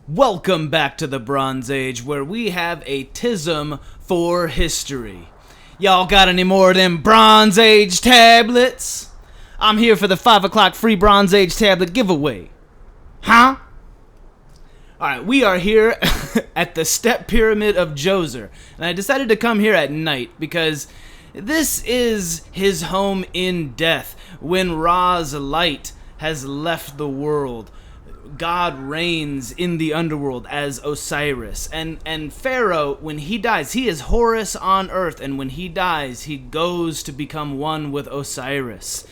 Welcome back to the Bronze Age, where we have a tism for history. Y'all got any more of them Bronze Age tablets? I'm here for the 5 o'clock free Bronze Age tablet giveaway. Huh? Alright, we are here at the Step Pyramid of Djoser, and I decided to come here at night because this is his home in death, when Ra's light has left the world. God reigns in the underworld as Osiris, and Pharaoh, when he dies, he is Horus on earth, and when he dies, he goes to become one with Osiris.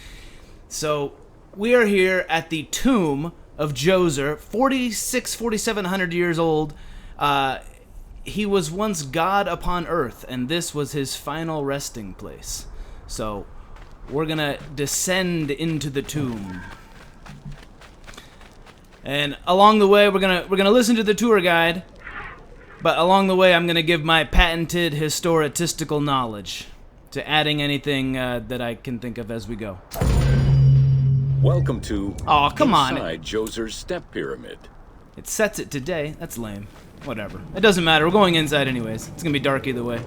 So we are here at the tomb of Djoser, 4,700 years old. He was once God upon earth, and this was his final resting place. So we're gonna descend into the tomb. And along the way, we're gonna listen to the tour guide, but along the way, I'm gonna give my patented historicistical knowledge to adding anything that I can think of as we go. Welcome to inside Djoser's Step Pyramid. It sets it today. That's lame. Whatever. It doesn't matter. We're going inside anyways. It's gonna be dark either way.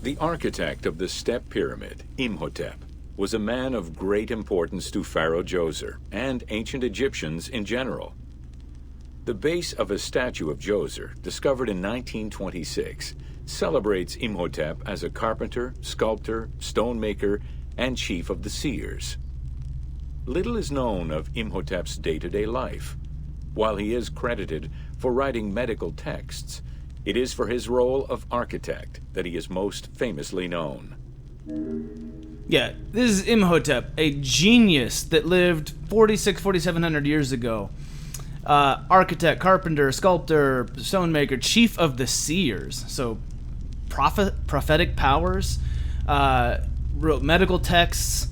The architect of the Step Pyramid, Imhotep, was a man of great importance to Pharaoh Djoser and ancient Egyptians in general. The base of a statue of Djoser, discovered in 1926, celebrates Imhotep as a carpenter, sculptor, stonemaker, and chief of the seers. Little is known of Imhotep's day-to-day life. While he is credited for writing medical texts, it is for his role of architect that he is most famously known. Yeah, this is Imhotep, a genius that lived 4,700 years ago. Architect, carpenter, sculptor, stonemaker, chief of the seers. So, prophetic powers, wrote medical texts,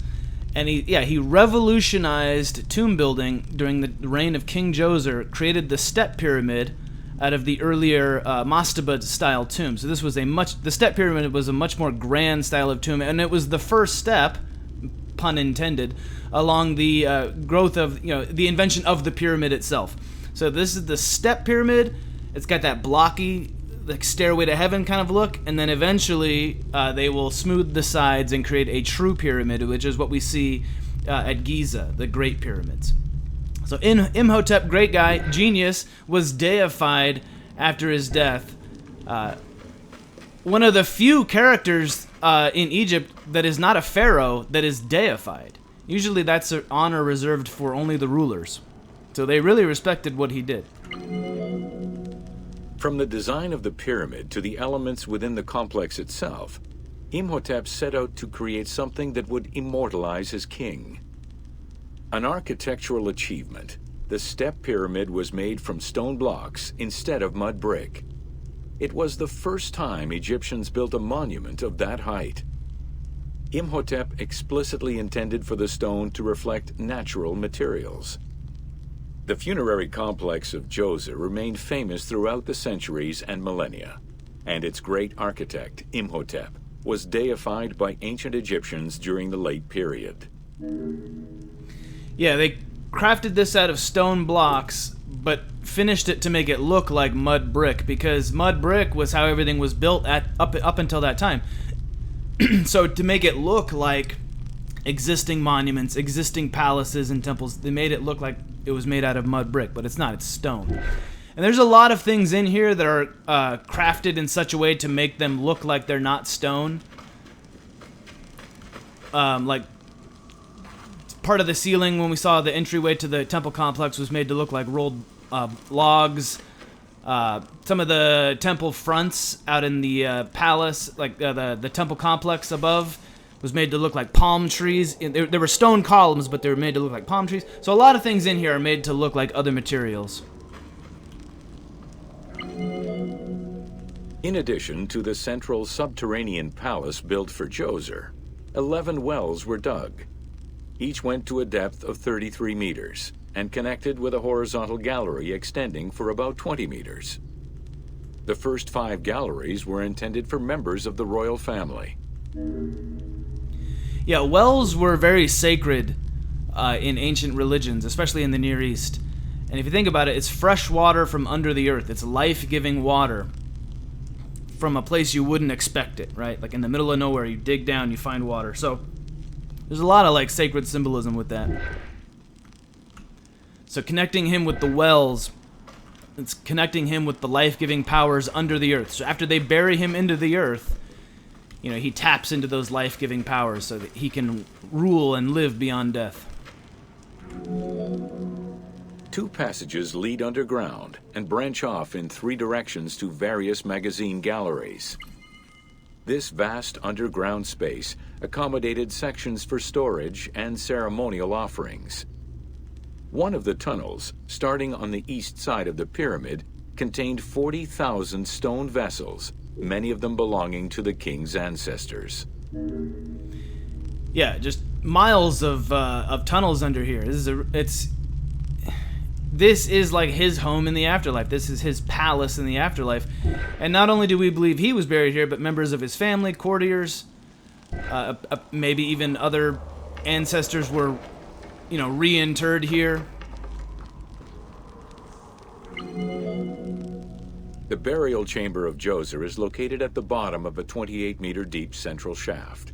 and he revolutionized tomb building during the reign of King Djoser, created the Step Pyramid out of the earlier mastaba-style tomb. So this was the Step Pyramid was a much more grand style of tomb, and it was the first step, pun intended, along the growth of, the invention of the pyramid itself. So this is the Step Pyramid. It's got that blocky, like stairway to heaven kind of look, and then eventually they will smooth the sides and create a true pyramid, which is what we see at Giza, the Great Pyramids. So Imhotep, great guy, genius, was deified after his death. One of the few characters in Egypt that is not a pharaoh that is deified. Usually that's an honor reserved for only the rulers. So they really respected what he did. From the design of the pyramid to the elements within the complex itself, Imhotep set out to create something that would immortalize his king. An architectural achievement, the Step Pyramid was made from stone blocks instead of mud brick. It was the first time Egyptians built a monument of that height. Imhotep explicitly intended for the stone to reflect natural materials. The funerary complex of Djoser remained famous throughout the centuries and millennia, and its great architect, Imhotep, was deified by ancient Egyptians during the late period. Yeah, they crafted this out of stone blocks, but finished it to make it look like mud brick, because mud brick was how everything was built up until that time. So to make it look like existing monuments, existing palaces and temples, they made it look like it was made out of mud brick, but it's not, it's stone. And there's a lot of things in here that are crafted in such a way to make them look like they're not stone. Like part of the ceiling when we saw the entryway to the temple complex was made to look like rolled logs. Some of the temple fronts out in the palace, like the temple complex above, was made to look like palm trees. There were stone columns, but they were made to look like palm trees. So a lot of things in here are made to look like other materials. In addition to the central subterranean palace built for Djoser, 11 wells were dug. Each went to a depth of 33 meters and connected with a horizontal gallery extending for about 20 meters. The first 5 galleries were intended for members of the royal family. Yeah, wells were very sacred in ancient religions, especially in the Near East. And if you think about it, it's fresh water from under the earth. It's life-giving water from a place you wouldn't expect it, right? Like in the middle of nowhere, you dig down, you find water. So there's a lot of like sacred symbolism with that. So connecting him with the wells, it's connecting him with the life-giving powers under the earth. So after they bury him into the earth, you know, he taps into those life-giving powers so that he can rule and live beyond death. 2 passages lead underground and branch off in 3 directions to various magazine galleries. This vast underground space accommodated sections for storage and ceremonial offerings. One of the tunnels, starting on the east side of the pyramid, contained 40,000 stone vessels, many of them belonging to the king's ancestors. Yeah, just miles of tunnels under here. This is like his home in the afterlife. This is his palace in the afterlife. And not only do we believe he was buried here, but members of his family, courtiers, maybe even other ancestors were, you know, reinterred here. The burial chamber of Djoser is located at the bottom of a 28-meter deep central shaft.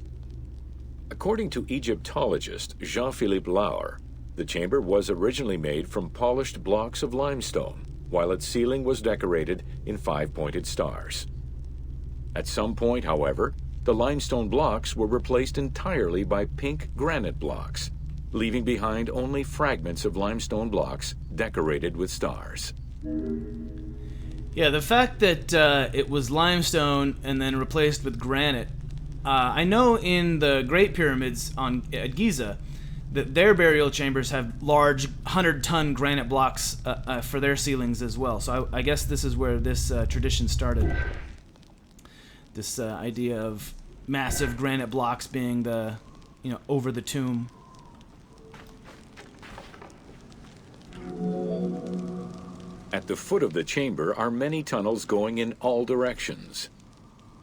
According to Egyptologist Jean-Philippe Lauer, the chamber was originally made from polished blocks of limestone, while its ceiling was decorated in 5-pointed stars. At some point, however, the limestone blocks were replaced entirely by pink granite blocks, leaving behind only fragments of limestone blocks decorated with stars. Yeah, the fact that it was limestone and then replaced with granite, I know in the Great Pyramids at Giza, that their burial chambers have large 100-ton granite blocks for their ceilings as well. So I guess this is where this tradition started. This idea of massive granite blocks being the, you know, over the tomb. At the foot of the chamber are many tunnels going in all directions.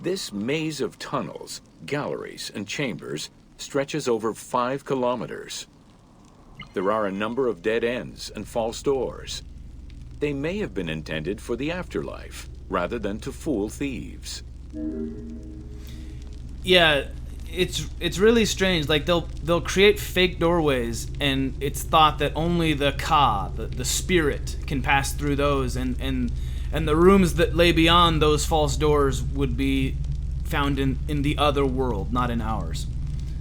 This maze of tunnels, galleries, and chambers stretches over 5 kilometers. There are a number of dead ends and false doors. They may have been intended for the afterlife, rather than to fool thieves. Yeah, it's really strange. Like they'll create fake doorways, and it's thought that only the Ka, the spirit, can pass through those, and the rooms that lay beyond those false doors would be found in the other world, not in ours.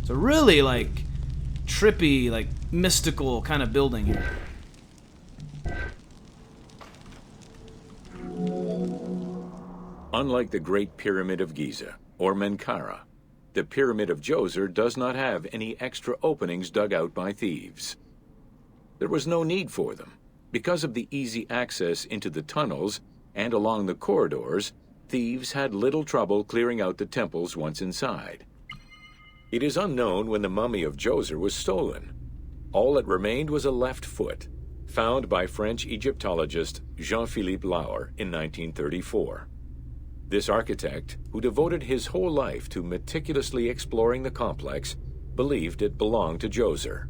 So really, like, trippy, like, mystical kind of building here. Unlike the Great Pyramid of Giza, or Menkaure, the Pyramid of Djoser does not have any extra openings dug out by thieves. There was no need for them. Because of the easy access into the tunnels and along the corridors, thieves had little trouble clearing out the temples once inside. It is unknown when the mummy of Djoser was stolen. All that remained was a left foot, found by French Egyptologist Jean-Philippe Lauer in 1934. This architect, who devoted his whole life to meticulously exploring the complex, believed it belonged to Djoser.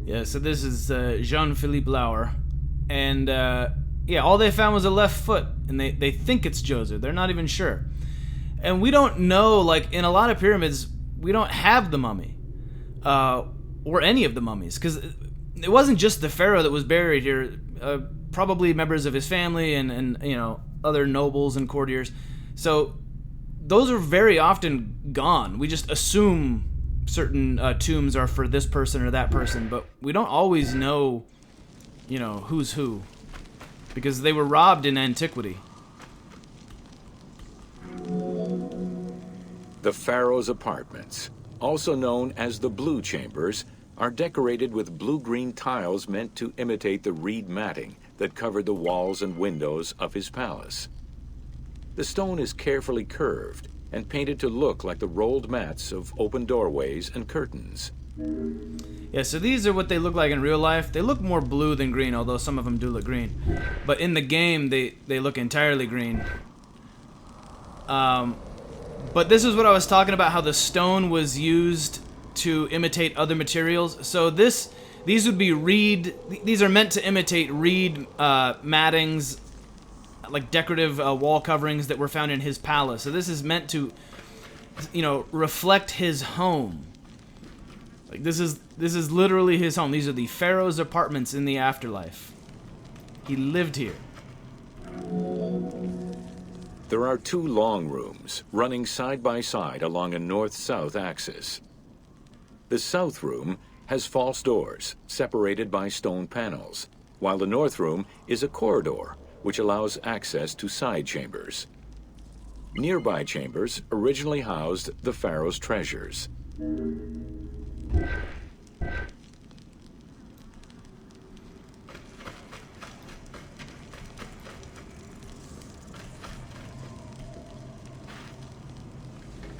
Yeah, so this is Jean-Philippe Lauer. And, yeah, all they found was a left foot, and they think it's Djoser. They're not even sure. And we don't know, like, in a lot of pyramids, we don't have the mummy, or any of the mummies, because it wasn't just the pharaoh that was buried here. Probably members of his family and you know, other nobles and courtiers. So those are very often gone. We just assume certain tombs are for this person or that person, but we don't always know, you know, who's who, because they were robbed in antiquity. The pharaoh's apartments, also known as the blue chambers, are decorated with blue-green tiles meant to imitate the reed matting that covered the walls and windows of his palace. The stone is carefully curved and painted to look like the rolled mats of open doorways and curtains. Yeah, so these are what they look like in real life. They look more blue than green, although some of them do look green. But in the game, they look entirely green. But this is what I was talking about, how the stone was used to imitate other materials. So this These would be reed. These are meant to imitate reed mattings, like decorative wall coverings that were found in his palace. So this is meant to, you know, reflect his home. Like this is literally his home. These are the pharaoh's apartments in the afterlife. He lived here. There are 2 long rooms running side by side along a north-south axis. The south room has false doors separated by stone panels, while the north room is a corridor which allows access to side chambers. Nearby chambers originally housed the pharaoh's treasures.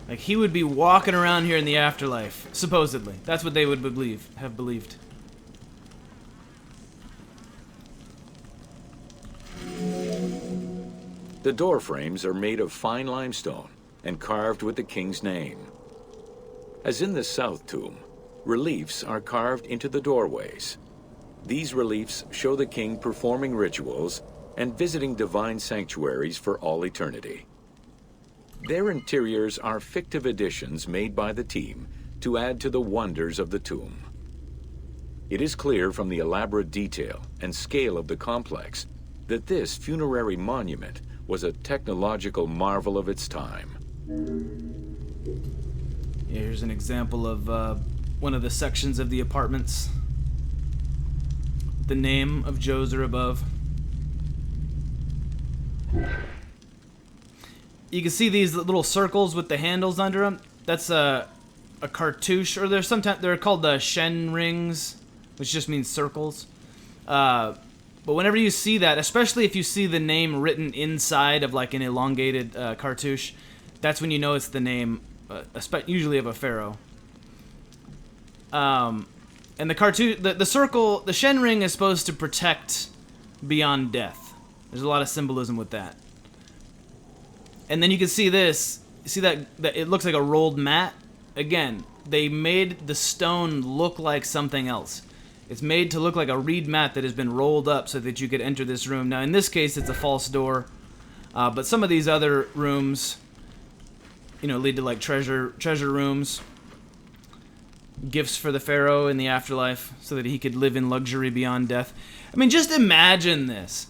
Like he would be walking around here in the afterlife, supposedly. That's what they would have believed. The door frames are made of fine limestone and carved with the king's name. As in the south tomb, reliefs are carved into the doorways. These reliefs show the king performing rituals and visiting divine sanctuaries for all eternity. Their interiors are fictive additions made by the team to add to the wonders of the tomb. It is clear from the elaborate detail and scale of the complex that this funerary monument was a technological marvel of its time. Yeah, here's an example of one of the sections of the apartments. The name of Djoser above. You can see these little circles with the handles under them. That's a cartouche, or they're called the Shen rings, which just means circles. But whenever you see that, especially if you see the name written inside of like an elongated cartouche, that's when you know it's the name, usually of a pharaoh. And the cartouche, the circle, the Shen ring is supposed to protect beyond death. There's a lot of symbolism with that. And then you can see this. You see that it looks like a rolled mat? Again, they made the stone look like something else. It's made to look like a reed mat that has been rolled up so that you could enter this room. Now, in this case, it's a false door. But some of these other rooms, you know, lead to like treasure rooms. Gifts for the pharaoh in the afterlife so that he could live in luxury beyond death. I mean, just imagine this.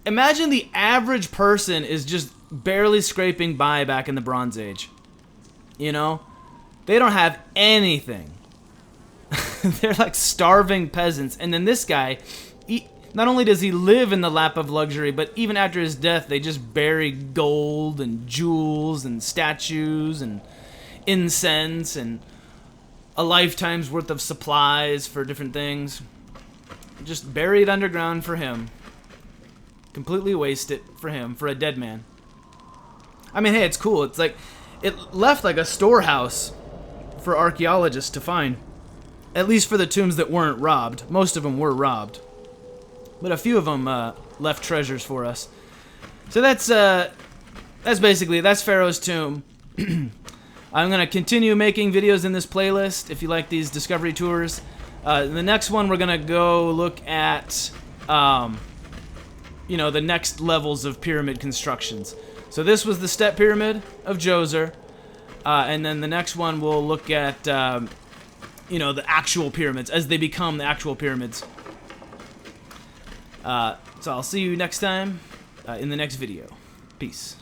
Imagine the average person is just barely scraping by back in the Bronze Age. You know? They don't have anything. They're like starving peasants. And then this guy, not only does he live in the lap of luxury, but even after his death, they just bury gold and jewels and statues and incense and a lifetime's worth of supplies for different things. Just buried underground for him. Completely wasted for him, for a dead man. I mean, hey, it's cool. It's like, it left like a storehouse for archaeologists to find. At least for the tombs that weren't robbed. Most of them were robbed. But a few of them left treasures for us. So that's Pharaoh's tomb. I'm going to continue making videos in this playlist if you like these discovery tours. The next one, we're going to go look at, you know, the next levels of pyramid constructions. So this was the step pyramid of Djoser. And then the next one, we'll look at, you know, the actual pyramids as they become the actual pyramids. So I'll see you next time in the next video. Peace.